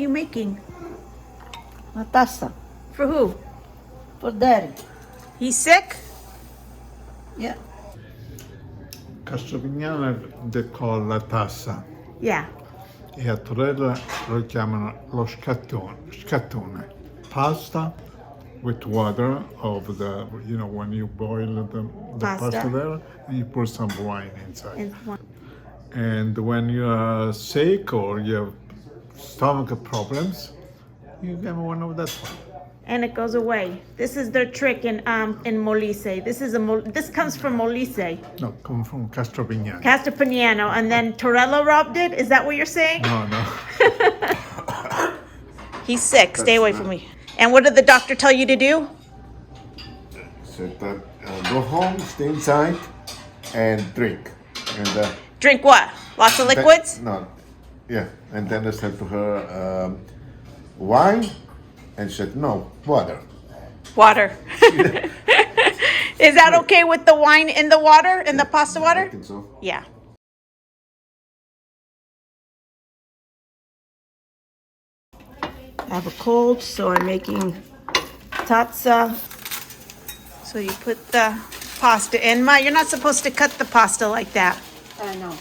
you making? A tazza For who? for Daddy. He's sick? Yeah. Castropignano they call la Tazza Yeah. e a Torella lo chiamano lo scattone. Pasta with water of the, when you boil the Pasta. pasta there, and you put some wine inside. And one. And when you are sick or you have stomach problems, you get one of that one. And it goes away. This is their trick in Molise. This comes from Molise. No, come from Castropignano. Castropignano, and then Torello robbed it? Is that what you're saying? No. He's sick. Stay away from me. And what did the doctor tell you to do? Said that go home, stay inside, and drink. And Drink what? Lots of liquids? And then I said to her, wine, and she said no, water. Water. Is that okay with the wine in the water, in the pasta I water? think so. Yeah. I have a cold, so I'm making tazza. So you put the pasta in. Ma, you're not supposed to cut the pasta like that. I know.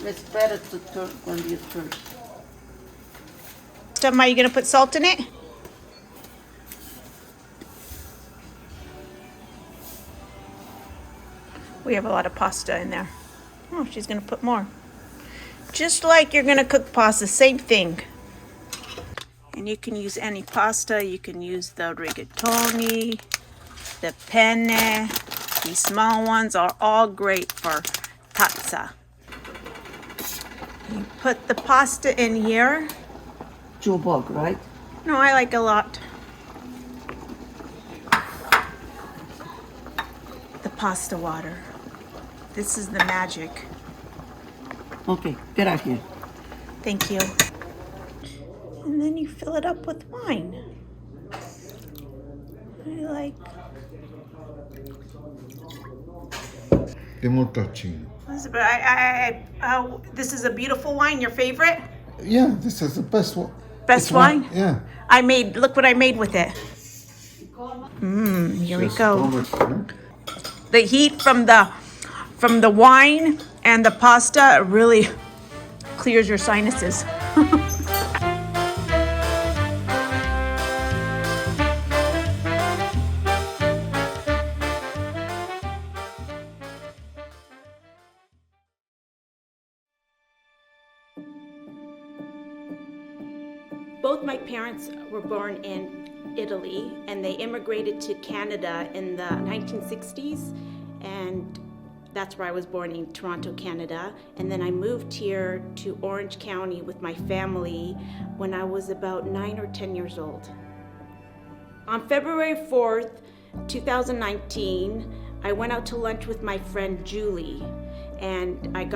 It's better to turn when you turn. So, Ma, you gonna put salt in it? We have a lot of pasta in there. Oh, she's gonna put more. Just like you're gonna cook pasta, same thing. And you can use any pasta. You can use the rigatoni, the penne. These small ones are all great for tazza. You put the pasta in here. Jubog, right? No, I like a lot. The pasta water. This is the magic. Okay, get out here. Thank you. And then you fill it up with wine. È molto accino. This is a beautiful wine. Your favorite? Yeah, this is the best one. Best wine? Yeah. Look what I made with it. Here we go. The heat from the wine and the pasta really clears your sinuses. Both my parents were born in Italy, and they immigrated to Canada in the 1960s, and that's where I was born, in Toronto, Canada. And then I moved here to Orange County with my family when I was about 9 or 10 years old. On February 4th, 2019, I went out to lunch with my friend Julie, and I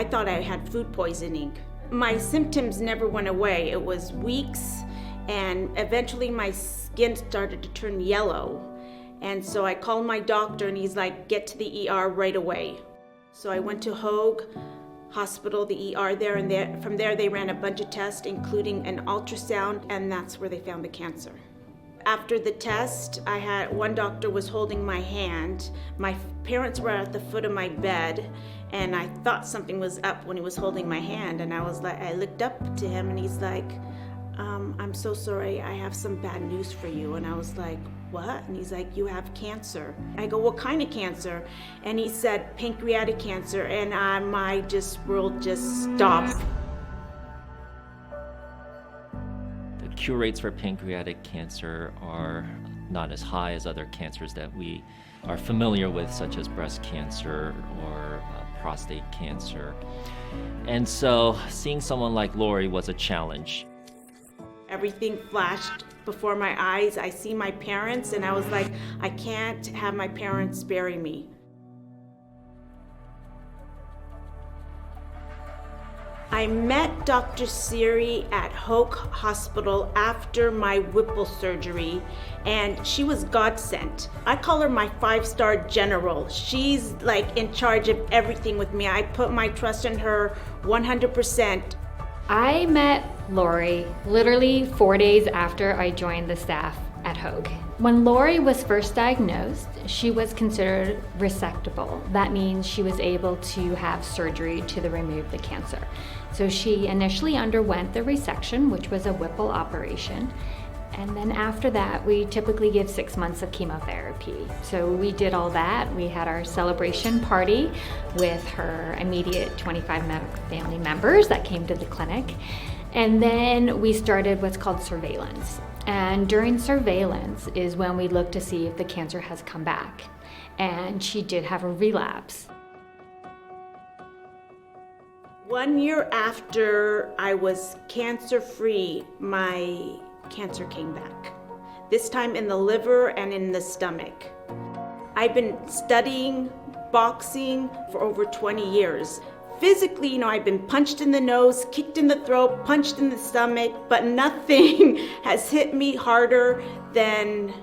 thought I had food poisoning. My symptoms never went away. It was weeks, and eventually my skin started to turn yellow. And so I called my doctor, and he's like, get to the ER right away. So I went to Hoag Hospital, the ER there, and from there they ran a bunch of tests, including an ultrasound, and that's where they found the cancer. After the test, one doctor was holding my hand. My parents were at the foot of my bed, and I thought something was up when he was holding my hand, and I looked up to him, and he's like, I'm so sorry, I have some bad news for you. And I was like, what? And he's like, you have cancer. I go, what kind of cancer? And he said, pancreatic cancer, and my world just stopped. The cure rates for pancreatic cancer are not as high as other cancers that we are familiar with, such as breast cancer or prostate cancer. And so seeing someone like Laurie was a challenge. Everything flashed before my eyes. I see my parents, and I was like, I can't have my parents bury me. I met Dr. Siri at Hoag Hospital after my Whipple surgery, and she was God sent. I call her my 5-star general. She's like in charge of everything with me. I put my trust in her 100%. I met Laurie literally 4 days after I joined the staff at Hoag. When Laurie was first diagnosed, she was considered resectable. That means she was able to have surgery to remove the cancer. So she initially underwent the resection, which was a Whipple operation. And then after that, we typically give 6 months of chemotherapy. So we did all that. We had our celebration party with her immediate 25 family members that came to the clinic. And then we started what's called surveillance. And during surveillance is when we look to see if the cancer has come back. And she did have a relapse. 1 year after I was cancer-free, my cancer came back. This time in the liver and in the stomach. I've been studying boxing for over 20 years. Physically, I've been punched in the nose, kicked in the throat, punched in the stomach, but nothing has hit me harder than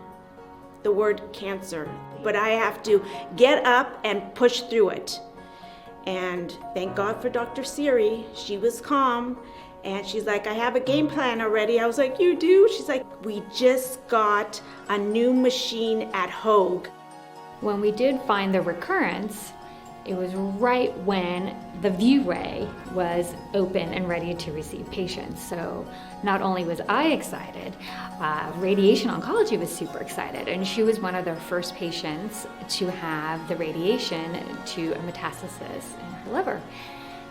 the word cancer. But I have to get up and push through it. And thank God for Dr. Siri. She was calm. And she's like, I have a game plan already. I was like, you do? She's like, we just got a new machine at Hoag. When we did find the recurrence, it was right when the ViewRay was open and ready to receive patients. So not only was I excited, radiation oncology was super excited. And she was one of their first patients to have the radiation to a metastasis in her liver.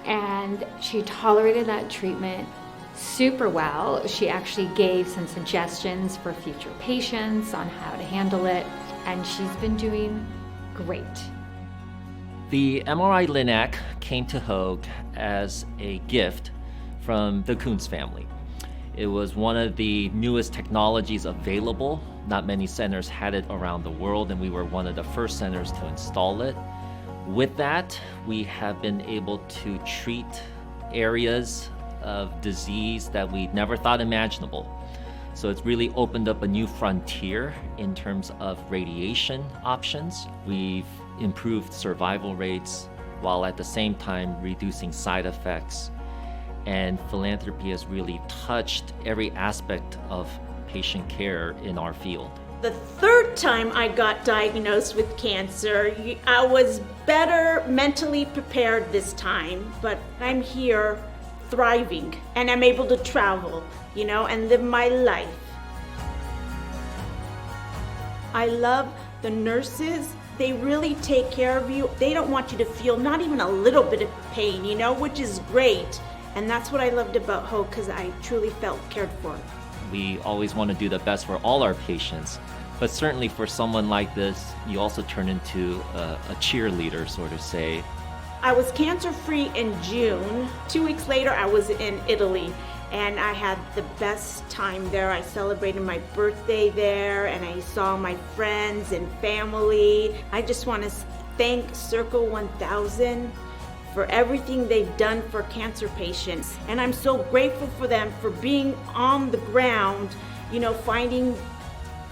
And she tolerated that treatment super well. She actually gave some suggestions for future patients on how to handle it, and she's been doing great. The MRI Linac came to Hoag as a gift from the Kuntz family. It was one of the newest technologies available. Not many centers had it around the world, and we were one of the first centers to install it. With that, we have been able to treat areas of disease that we never thought imaginable. So it's really opened up a new frontier in terms of radiation options. We've improved survival rates while at the same time reducing side effects. And philanthropy has really touched every aspect of patient care in our field. The third time I got diagnosed with cancer, I was better mentally prepared this time, but I'm here thriving and I'm able to travel, and live my life. I love the nurses. They really take care of you. They don't want you to feel not even a little bit of pain, which is great. And that's what I loved about Hoag, because I truly felt cared for. We always want to do the best for all our patients, but certainly for someone like this, you also turn into a cheerleader, so to say. I was cancer-free in June. 2 weeks later, I was in Italy, and I had the best time there. I celebrated my birthday there, and I saw my friends and family. I just want to thank Circle 1000 for everything they've done for cancer patients. And I'm so grateful for them for being on the ground, finding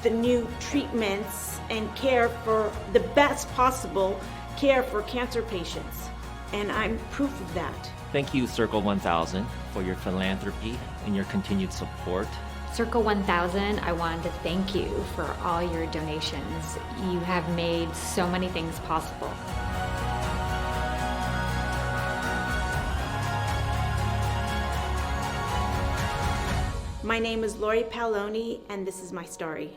the new treatments and care for the best possible care for cancer patients. And I'm proof of that. Thank you, Circle 1000, for your philanthropy and your continued support. Circle 1000, I wanted to thank you for all your donations. You have made so many things possible. My name is Laurie Paolone, and this is my story.